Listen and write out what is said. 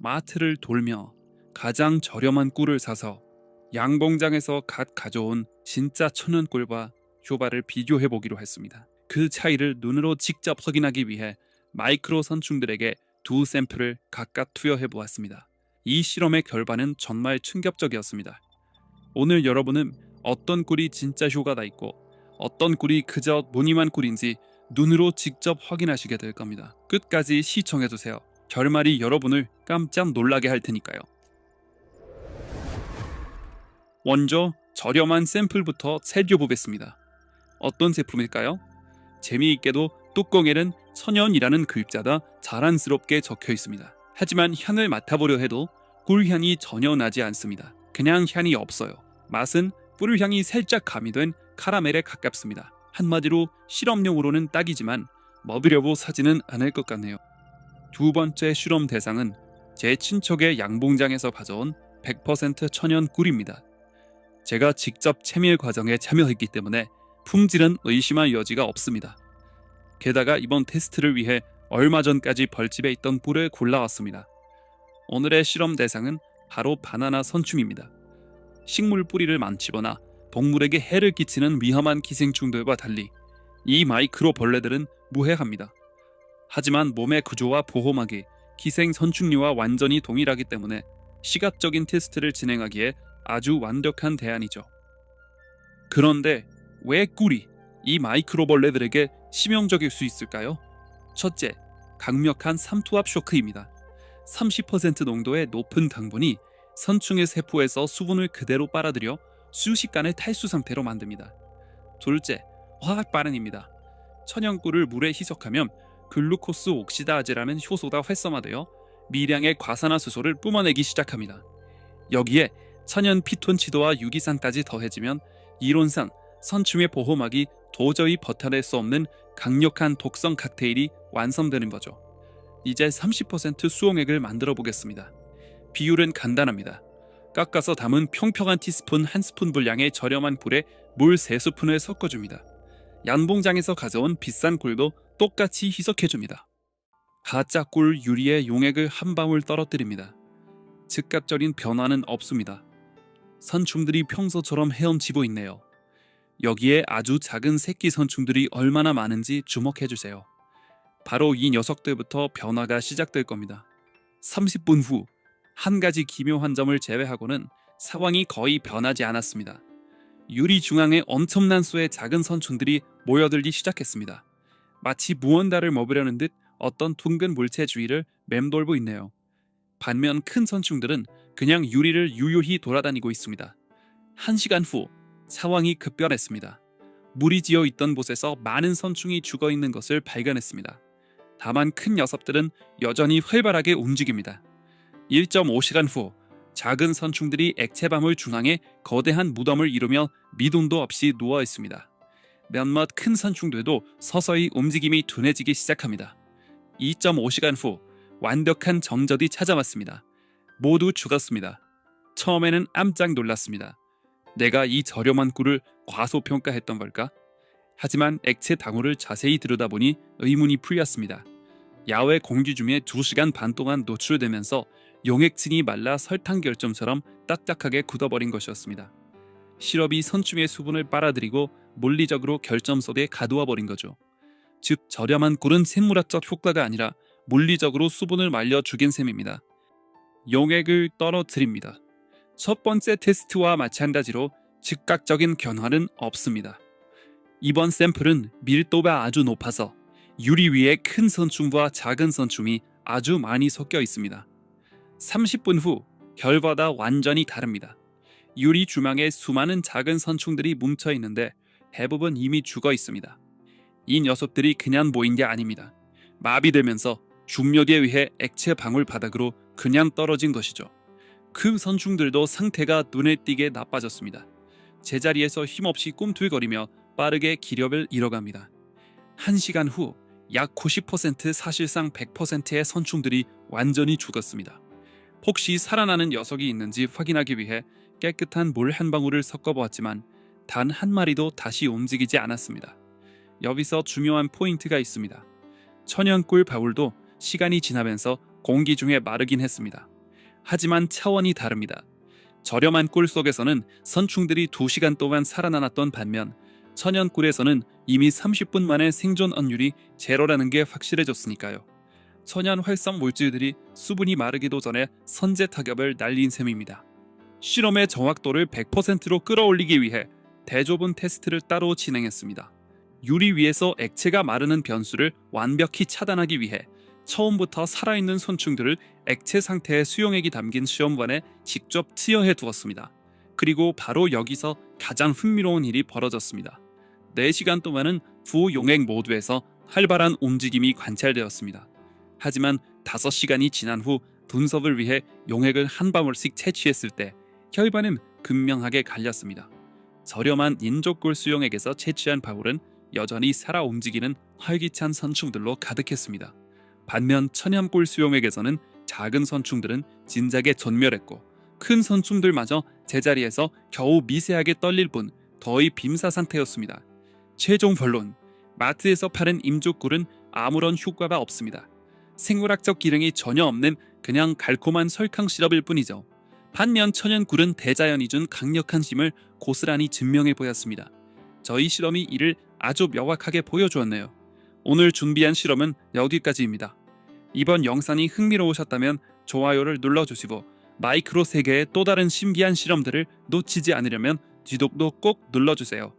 마트를 돌며 가장 저렴한 꿀을 사서 양봉장에서 갓 가져온 진짜 천연 꿀과 효과를 비교해 보기로 했습니다. 그 차이를 눈으로 직접 확인하기 위해 마이크로 선충들에게 두 샘플을 각각 투여해 보았습니다. 이 실험의 결과는 정말 충격적이었습니다. 오늘 여러분은 어떤 꿀이 진짜 효과가 있고 어떤 꿀이 그저 무늬만 꿀인지 눈으로 직접 확인하시게 될 겁니다. 끝까지 시청해주세요. 결말이 여러분을 깜짝 놀라게 할 테니까요. 먼저 저렴한 샘플부터 살펴보겠습니다. 어떤 제품일까요? 재미있게도 뚜껑에는 천연이라는 글자가 자랑스럽게 적혀 있습니다. 하지만 향을 맡아보려 해도 꿀향이 전혀 나지 않습니다. 그냥 향이 없어요. 맛은 꿀향이 살짝 가미된 카라멜에 가깝습니다. 한마디로 실험용으로는 딱이지만 먹으려고 사지는 않을 것 같네요. 두 번째 실험 대상은 제 친척의 양봉장에서 가져온 100% 천연 꿀입니다. 제가 직접 채밀 과정에 참여했기 때문에 품질은 의심할 여지가 없습니다. 게다가 이번 테스트를 위해 얼마 전까지 벌집에 있던 꿀을 골라왔습니다. 오늘의 실험 대상은 바로 바나나 선충입니다. 식물 뿌리를 만지거나 동물에게 해를 끼치는 위험한 기생충들과 달리 이 마이크로 벌레들은 무해합니다. 하지만 몸의 구조와 보호막이 기생 선충류와 완전히 동일하기 때문에 시각적인 테스트를 진행하기에 아주 완벽한 대안이죠. 그런데 왜 꿀이 이 마이크로 벌레들에게 치명적일 수 있을까요? 첫째, 강력한 삼투압 쇼크입니다. 30% 농도의 높은 당분이 선충의 세포에서 수분을 그대로 빨아들여 순식간에 탈수 상태로 만듭니다. 둘째, 화학 반응입니다. 천연꿀을 물에 희석하면 글루코스 옥시다제라는 효소가 활성화되어 미량의 과산화수소를 뿜어내기 시작합니다. 여기에 천연 피톤치도와 유기산까지 더해지면 이론상 선충의 보호막이 도저히 버텨낼 수 없는 강력한 독성 칵테일이 완성되는 거죠. 이제 30% 수용액을 만들어 보겠습니다. 비율은 간단합니다. 깎아서 담은 평평한 티스푼 1스푼 분량의 저렴한 꿀에 물 3스푼을 섞어줍니다. 양봉장에서 가져온 비싼 꿀도 똑같이 희석해줍니다. 가짜 꿀 유리에 용액을 한 방울 떨어뜨립니다. 즉각적인 변화는 없습니다. 선충들이 평소처럼 헤엄치고 있네요. 여기에 아주 작은 새끼 선충들이 얼마나 많은지 주목해주세요. 바로 이 녀석들부터 변화가 시작될 겁니다. 30분 후 한 가지 기묘한 점을 제외하고는 상황이 거의 변하지 않았습니다. 유리 중앙에 엄청난 수의 작은 선충들이 모여들기 시작했습니다. 마치 무언가를 먹으려는 듯 어떤 둥근 물체 주위를 맴돌고 있네요. 반면 큰 선충들은 그냥 유리를 유유히 돌아다니고 있습니다. 1시간 후 상황이 급변했습니다. 물이 지어 있던 곳에서 많은 선충이 죽어 있는 것을 발견했습니다. 다만 큰 녀석들은 여전히 활발하게 움직입니다. 1.5시간 후 작은 선충들이 액체방울 중앙에 거대한 무덤을 이루며 미동도 없이 누워 있습니다. 몇몇 큰 선충들도 서서히 움직임이 둔해지기 시작합니다. 2.5시간 후 완벽한 정적이 찾아왔습니다. 모두 죽었습니다. 처음에는 깜짝 놀랐습니다. 내가 이 저렴한 꿀을 과소평가했던 걸까? 하지만 액체 당울을 자세히 들여다보니 의문이 풀렸습니다. 야외 공기 중에 2시간 반 동안 노출되면서 용액층이 말라 설탕 결점처럼 딱딱하게 굳어버린 것이었습니다. 시럽이 선충의 수분을 빨아들이고 물리적으로 결점 속에 가두어버린 거죠. 즉 저렴한 꿀은 생물학적 효과가 아니라 물리적으로 수분을 말려 죽인 셈입니다. 용액을 떨어뜨립니다. 첫 번째 테스트와 마찬가지로 즉각적인 변화는 없습니다. 이번 샘플은 밀도가 아주 높아서 유리 위에 큰 선충과 작은 선충이 아주 많이 섞여 있습니다. 30분 후 결과가 완전히 다릅니다. 유리 주망에 수많은 작은 선충들이 뭉쳐 있는데 대부분 이미 죽어 있습니다. 이 녀석들이 그냥 모인 게 아닙니다. 마비되면서 중력에 의해 액체 방울 바닥으로 그냥 떨어진 것이죠. 그 선충들도 상태가 눈에 띄게 나빠졌습니다. 제자리에서 힘없이 꿈틀거리며 빠르게 기력을 잃어갑니다. 1시간 후 약 90% 사실상 100%의 선충들이 완전히 죽었습니다. 혹시 살아나는 녀석이 있는지 확인하기 위해 깨끗한 물 한 방울을 섞어보았지만 단 한 마리도 다시 움직이지 않았습니다. 여기서 중요한 포인트가 있습니다. 천연꿀 바울도 시간이 지나면서 공기 중에 마르긴 했습니다. 하지만 차원이 다릅니다. 저렴한 꿀 속에서는 선충들이 2시간 동안 살아남았던 반면 천연 꿀에서는 이미 30분 만에 생존 확률이 제로라는 게 확실해졌으니까요. 천연 활성 물질들이 수분이 마르기도 전에 선제 타격을 날린 셈입니다. 실험의 정확도를 100%로 끌어올리기 위해 대조분 테스트를 따로 진행했습니다. 유리 위에서 액체가 마르는 변수를 완벽히 차단하기 위해 처음부터 살아있는 선충들을 액체 상태의 수용액이 담긴 시험관에 직접 투여해 두었습니다. 그리고 바로 여기서 가장 흥미로운 일이 벌어졌습니다. 4시간 동안은 두 용액 모두에서 활발한 움직임이 관찰되었습니다. 하지만 5시간이 지난 후 분석을 위해 용액을 한 방울씩 채취했을 때 결과는 극명하게 갈렸습니다. 저렴한 인조꿀 수용액에서 채취한 방울은 여전히 살아 움직이는 활기찬 선충들로 가득했습니다. 반면 천연꿀 수용액에서는 작은 선충들은 진작에 전멸했고 큰 선충들마저 제자리에서 겨우 미세하게 떨릴 뿐 거의 빔사 상태였습니다. 최종 결론, 마트에서 파는 임조꿀은 아무런 효과가 없습니다. 생물학적 기능이 전혀 없는 그냥 달콤한 설탕 시럽일 뿐이죠. 반면 천연꿀은 대자연이 준 강력한 힘을 고스란히 증명해 보였습니다. 저희 실험이 이를 아주 명확하게 보여주었네요. 오늘 준비한 실험은 여기까지입니다. 이번 영상이 흥미로우셨다면 좋아요를 눌러주시고 마이크로 세계의 또 다른 신기한 실험들을 놓치지 않으려면 구독도 꼭 눌러주세요.